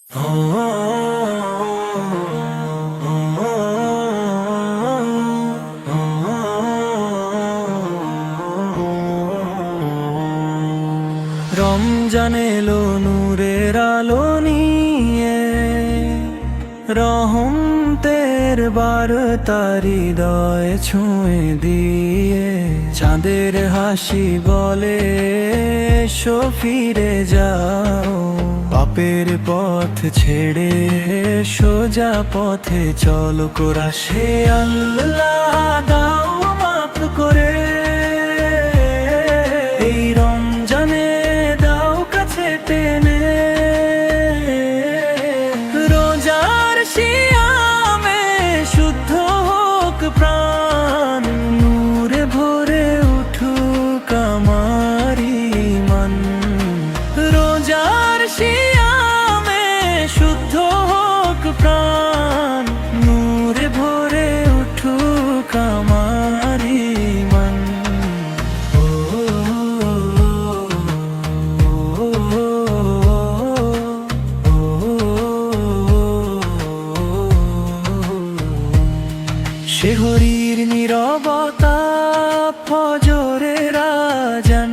রমজান এলো নূরের আলো নিয়ে, রহমতের বার্তা হৃদয় ছুঁয়ে দিয়ে। চাঁদের হাসি বলে এসো ফিরে যাও, পাপের পথ ছেড়ে সোজা পথে চলো। কোরাশে আল্লাহ দাও মাফ করে, এই রমজানে দাও কাছে টেনে। রোজার শিয়ামে শুদ্ধ হোক প্রাণ, নূরে ভরে উঠুক আমার ঈমান। রোজার শিয়ামে শুদ্ধ হোক প্রাণ, নূরে ভরে উঠুক আমার ঈমান। শেহরির নীরবতা ফজরের আযান,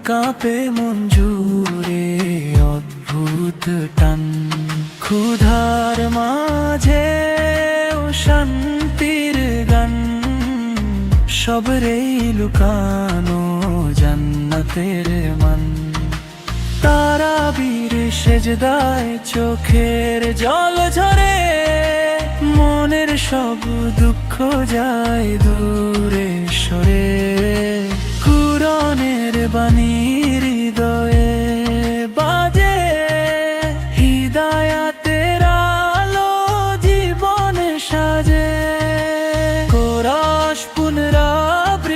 কাঁপে মন জুড়ে অদ্ভুত টান। ক্ষুধার মাঝে শান্তির গান, সবরেই লুকানো জান্নাতের মান। তারাবীর সেজদায় চোখের জল ঝরে, মনের সব দুঃখ যায় দূরে সরে। কুরআনের বাণী হৃদয়ে বাজে, হিদায়াতের আলো জীবনে সাজে। কোরাস পুনরাবৃত্তি,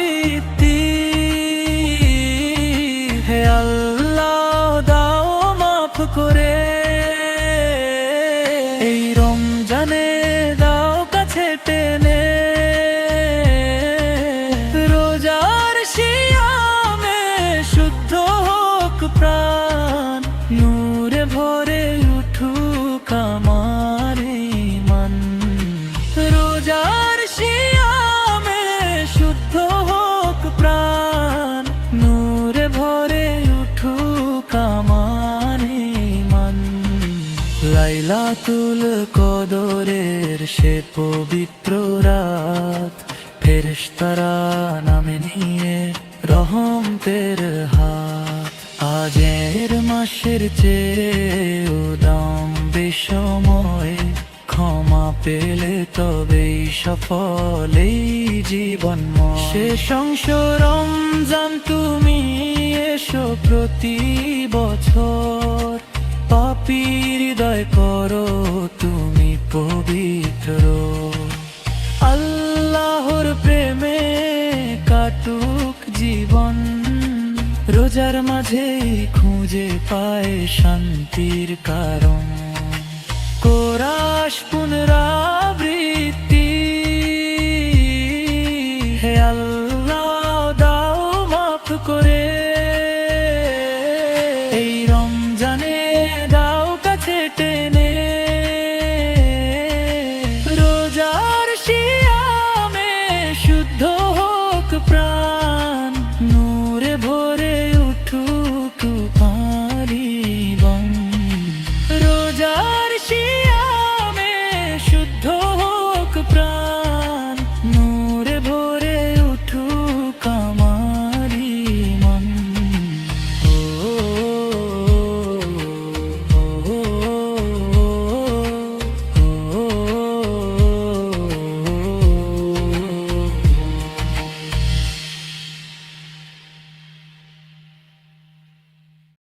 হে আল্লাহ দাও মাফ করে। এই রমজানে দাও কাছে টেনে, রোজার শিয়ামে শুদ্ধ হোক প্রাণ, নূরে ভরে উঠুক আমার ঈমান। রোজার শিয়ামে শুদ্ধ হোক প্রাণ, নূরে ভরে উঠুক আমার ঈমান। লাইলাতুল কদরের সে পবিত্র রাত, ফেরেশতারা নামে নিয়ে রহমতের হাত। আজের মাসের চেয়েও দাম বেসময়, ক্ষমা পেলে তবেই সফল এই জীবনময়। শেষ অংশ রমজান তুমি এসো প্রতি বছর, পাপী হৃদয় করো তুমি পবিত্র। আল্লাহর প্রেমে কাটুক জীবন, রোজার মাঝে খুঁজে পায় শান্তির কারণ। কোরাস পুনরা